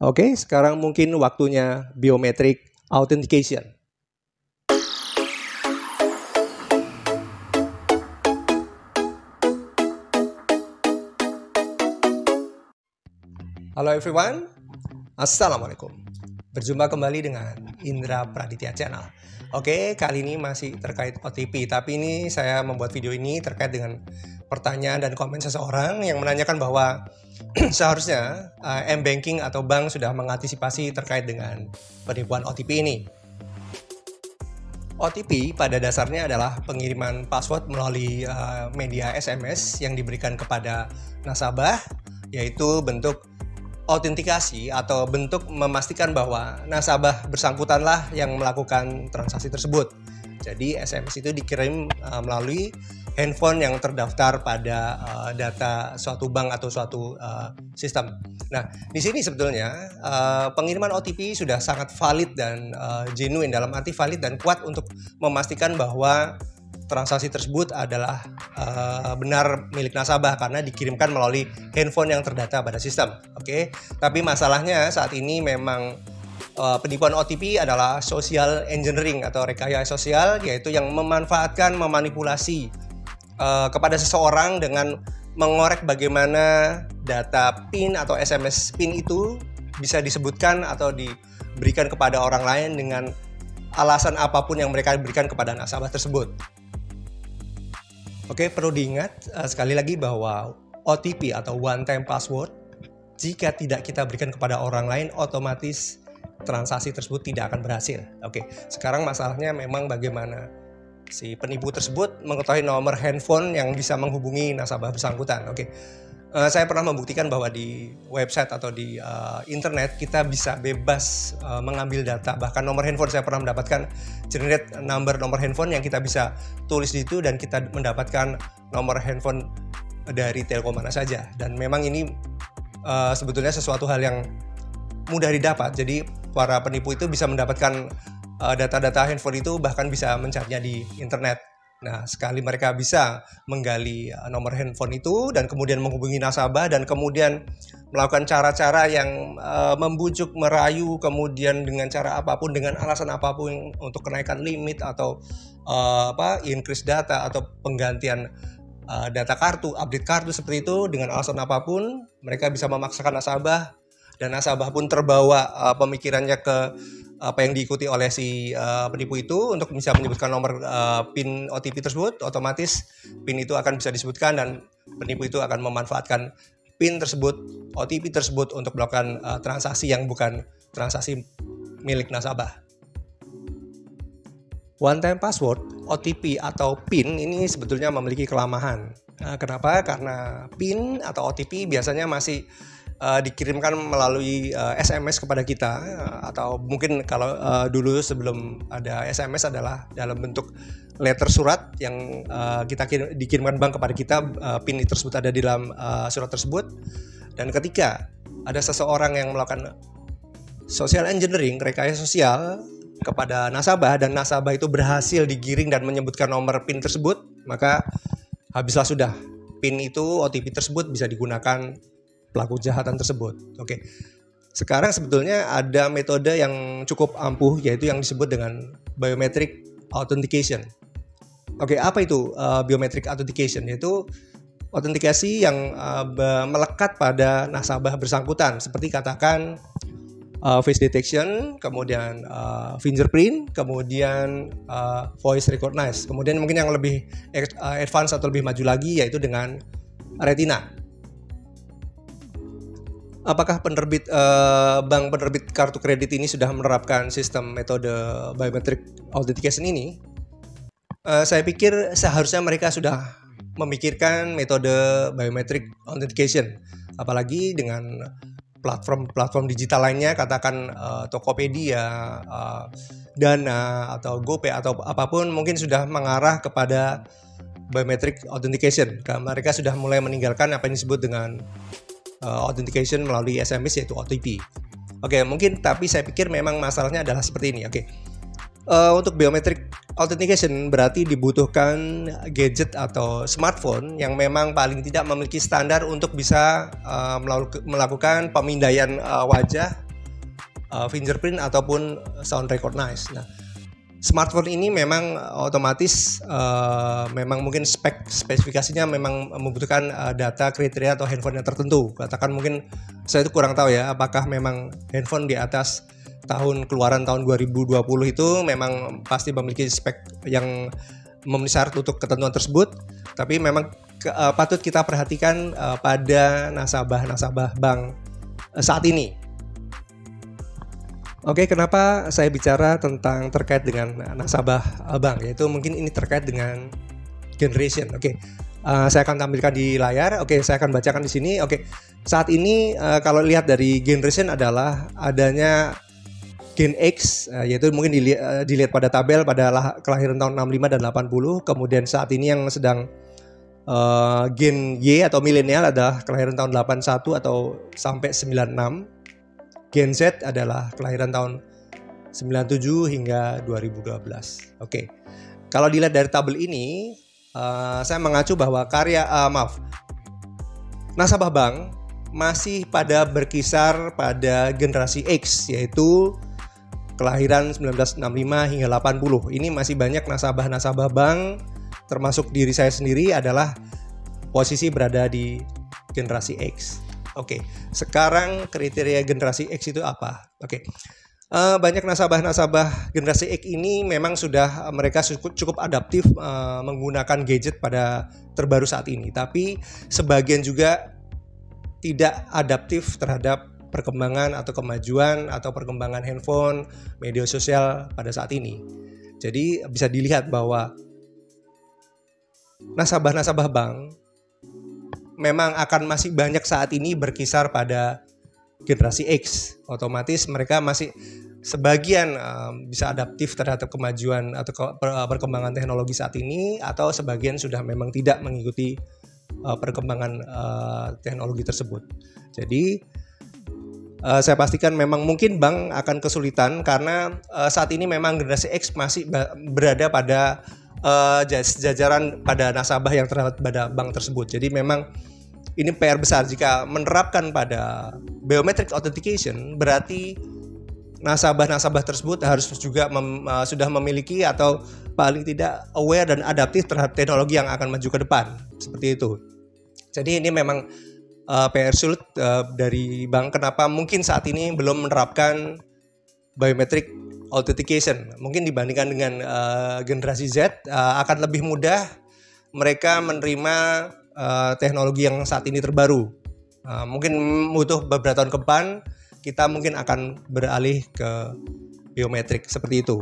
Oke, sekarang mungkin waktunya biometric authentication. Halo everyone, Assalamualaikum. Berjumpa kembali dengan Indra Praditya Channel. Oke, kali ini masih terkait OTP, tapi ini saya membuat video ini terkait dengan pertanyaan dan komen seseorang yang menanyakan bahwa seharusnya M-Banking atau bank sudah mengantisipasi terkait dengan penipuan OTP ini. OTP pada dasarnya adalah pengiriman password melalui media SMS yang diberikan kepada nasabah, yaitu bentuk autentikasi atau bentuk memastikan bahwa nasabah bersangkutanlah yang melakukan transaksi tersebut. Jadi SMS itu dikirim melalui handphone yang terdaftar pada data suatu bank atau suatu sistem. Nah, di sini sebetulnya pengiriman OTP sudah sangat valid dan genuine, dalam arti valid dan kuat untuk memastikan bahwa transaksi tersebut adalah benar milik nasabah karena dikirimkan melalui handphone yang terdata pada sistem. Oke, tapi masalahnya saat ini memang penipuan OTP adalah social engineering atau rekayasa sosial, yaitu yang memanfaatkan, memanipulasi kepada seseorang dengan mengorek bagaimana data PIN atau SMS PIN itu bisa disebutkan atau diberikan kepada orang lain dengan alasan apapun yang mereka berikan kepada nasabah tersebut. Oke, perlu diingat sekali lagi bahwa OTP atau one time password jika tidak kita berikan kepada orang lain, otomatis transaksi tersebut tidak akan berhasil. Oke, sekarang masalahnya memang bagaimana si penipu tersebut mengetahui nomor handphone yang bisa menghubungi nasabah bersangkutan. Oke, saya pernah membuktikan bahwa di website atau di internet kita bisa bebas mengambil data. Bahkan nomor handphone saya pernah mendapatkan generate nomor handphone yang kita bisa tulis di itu dan kita mendapatkan nomor handphone dari Telkom mana saja. Dan memang ini sebetulnya sesuatu hal yang mudah didapat. Jadi para penipu itu bisa mendapatkan data-data handphone itu, bahkan bisa mencarinya di internet. Nah, sekali mereka bisa menggali nomor handphone itu dan kemudian menghubungi nasabah dan kemudian melakukan cara-cara yang membujuk, merayu, kemudian dengan cara apapun, dengan alasan apapun untuk kenaikan limit atau increase data atau penggantian data kartu, update kartu seperti itu, dengan alasan apapun mereka bisa memaksakan nasabah dan nasabah pun terbawa pemikirannya ke apa yang diikuti oleh si penipu itu untuk bisa menyebutkan nomor PIN OTP tersebut. Otomatis PIN itu akan bisa disebutkan dan penipu itu akan memanfaatkan PIN tersebut, OTP tersebut untuk melakukan transaksi yang bukan transaksi milik nasabah. One time password, OTP atau PIN ini sebetulnya memiliki kelemahan. Kenapa? Karena PIN atau OTP biasanya masih dikirimkan melalui SMS kepada kita, atau mungkin kalau dulu sebelum ada SMS adalah dalam bentuk letter surat yang dikirimkan bank kepada kita. PIN tersebut ada di dalam surat tersebut, dan ketika ada seseorang yang melakukan social engineering, rekayasa sosial kepada nasabah, dan nasabah itu berhasil digiring dan menyebutkan nomor PIN tersebut, maka habislah sudah. PIN itu, OTP tersebut bisa digunakan pelaku kejahatan tersebut. Oke. Sekarang sebetulnya ada metode yang cukup ampuh, yaitu yang disebut dengan biometric authentication. Oke, apa itu biometric authentication? Yaitu autentikasi yang melekat pada nasabah bersangkutan, seperti katakan face detection, kemudian fingerprint, kemudian voice recognize. Kemudian mungkin yang lebih advance atau lebih maju lagi yaitu dengan retina. Apakah bank penerbit kartu kredit ini sudah menerapkan sistem metode biometric authentication ini? Saya pikir seharusnya mereka sudah memikirkan metode biometric authentication, apalagi dengan platform digital lainnya, katakan Tokopedia, Dana atau GoPay atau apapun, mungkin sudah mengarah kepada biometric authentication. Mereka sudah mulai meninggalkan apa yang disebut dengan authentication melalui SMS, yaitu OTP. Oke, mungkin, tapi saya pikir memang masalahnya adalah seperti ini. Oke, untuk biometric authentication berarti dibutuhkan gadget atau smartphone yang memang paling tidak memiliki standar untuk bisa melakukan pemindaian wajah fingerprint ataupun sound recognize. Nah, smartphone ini memang otomatis memang mungkin spesifikasinya memang membutuhkan data kriteria atau handphone yang tertentu. Katakan mungkin saya itu kurang tahu ya, apakah memang handphone di atas keluaran tahun 2020 itu memang pasti memiliki spek yang memenuhi syarat untuk ketentuan tersebut. Tapi memang patut kita perhatikan pada nasabah-nasabah bank saat ini. Oke, kenapa saya bicara terkait dengan nasabah bank? Yaitu mungkin ini terkait dengan generation. Oke, saya akan tampilkan di layar. Oke, saya akan bacakan di sini. Oke, saat ini kalau lihat dari generation adalah adanya Gen X, yaitu mungkin dilihat pada tabel pada kelahiran tahun 65 dan 80. Kemudian saat ini yang sedang Gen Y atau milenial adalah kelahiran tahun 81 atau sampai 96. Gen Z adalah kelahiran tahun 97 hingga 2012. Oke. Kalau dilihat dari tabel ini, saya mengacu bahwa nasabah bank masih berkisar pada generasi X, yaitu kelahiran 1965 hingga 80. Ini masih banyak nasabah-nasabah bank, termasuk diri saya sendiri adalah posisi berada di generasi X. Oke, sekarang kriteria generasi X itu apa? Oke, banyak nasabah-nasabah generasi X ini memang mereka cukup adaptif menggunakan gadget pada terbaru saat ini. Tapi sebagian juga tidak adaptif terhadap perkembangan atau kemajuan atau perkembangan handphone, media sosial pada saat ini. Jadi bisa dilihat bahwa nasabah-nasabah bank memang akan masih banyak saat ini berkisar pada generasi X. Otomatis mereka masih sebagian bisa adaptif terhadap kemajuan atau perkembangan teknologi saat ini, atau sebagian sudah memang tidak mengikuti perkembangan teknologi tersebut. Jadi saya pastikan memang mungkin bank akan kesulitan karena saat ini memang generasi X masih berada pada jajaran pada nasabah yang terhadap pada bank tersebut. Jadi memang ini PR besar jika menerapkan pada biometric authentication, berarti nasabah-nasabah tersebut harus juga sudah memiliki atau paling tidak aware dan adaptif terhadap teknologi yang akan maju ke depan, seperti itu. Jadi ini memang PR sulit dari bank. Kenapa mungkin saat ini belum menerapkan biometric authentication? Mungkin dibandingkan dengan generasi Z akan lebih mudah mereka menerima teknologi yang saat ini terbaru. Mungkin butuh beberapa tahun ke depan kita mungkin akan beralih ke biometrik seperti itu.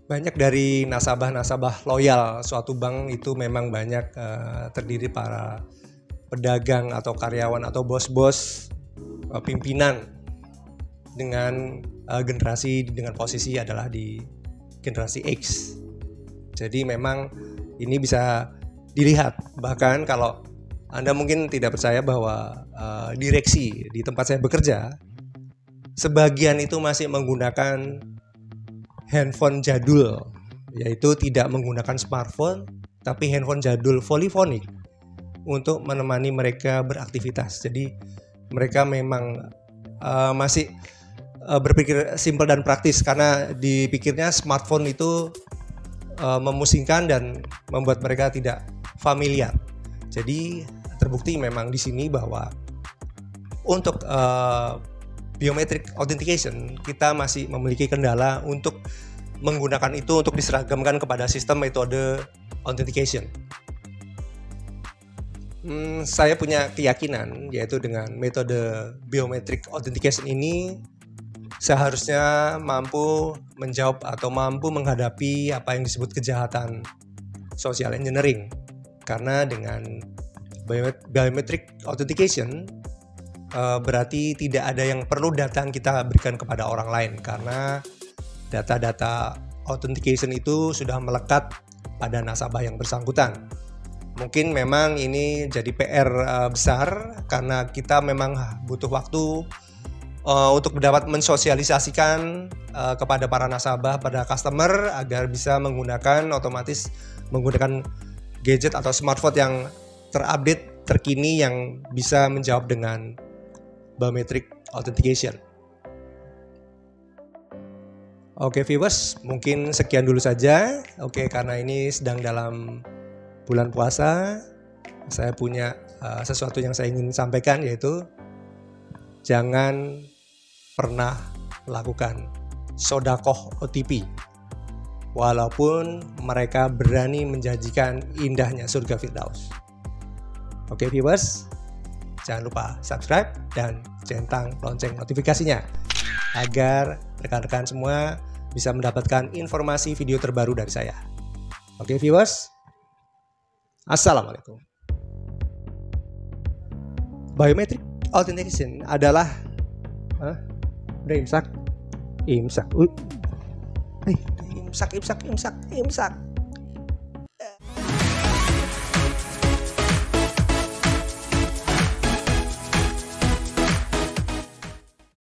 Banyak dari nasabah-nasabah loyal suatu bank itu memang banyak terdiri para pedagang atau karyawan atau bos-bos pimpinan dengan generasi dengan posisi adalah di generasi X. Jadi memang ini bisa dilihat. Bahkan kalau Anda mungkin tidak percaya bahwa direksi di tempat saya bekerja, sebagian itu masih menggunakan handphone jadul, yaitu tidak menggunakan smartphone, tapi handphone jadul polyphonic untuk menemani mereka beraktivitas. Jadi mereka memang masih berpikir simpel dan praktis karena dipikirnya smartphone itu memusingkan dan membuat mereka tidak familiar. Jadi terbukti memang di sini bahwa untuk biometric authentication kita masih memiliki kendala untuk menggunakan itu untuk diseragamkan kepada sistem metode authentication. Saya punya keyakinan yaitu dengan metode biometric authentication ini seharusnya mampu menjawab atau mampu menghadapi apa yang disebut kejahatan social engineering. Karena dengan biometric authentication berarti tidak ada yang perlu data yang kita berikan kepada orang lain, karena data-data authentication itu sudah melekat pada nasabah yang bersangkutan. Mungkin memang ini jadi PR besar karena kita memang butuh waktu untuk dapat mensosialisasikan kepada para nasabah, pada customer agar bisa menggunakan gadget atau smartphone yang terupdate, terkini, yang bisa menjawab dengan biometric authentication. Oke viewers, mungkin sekian dulu saja. Oke, karena ini sedang dalam bulan puasa, saya punya sesuatu yang saya ingin sampaikan, yaitu jangan pernah lakukan sodakoh OTP walaupun mereka berani menjanjikan indahnya surga Firdaus. Oke viewers, jangan lupa subscribe dan centang lonceng notifikasinya agar rekan-rekan semua bisa mendapatkan informasi video terbaru dari saya. Oke viewers, Assalamualaikum. Biometric authentication adalah udah imsak. Imsak.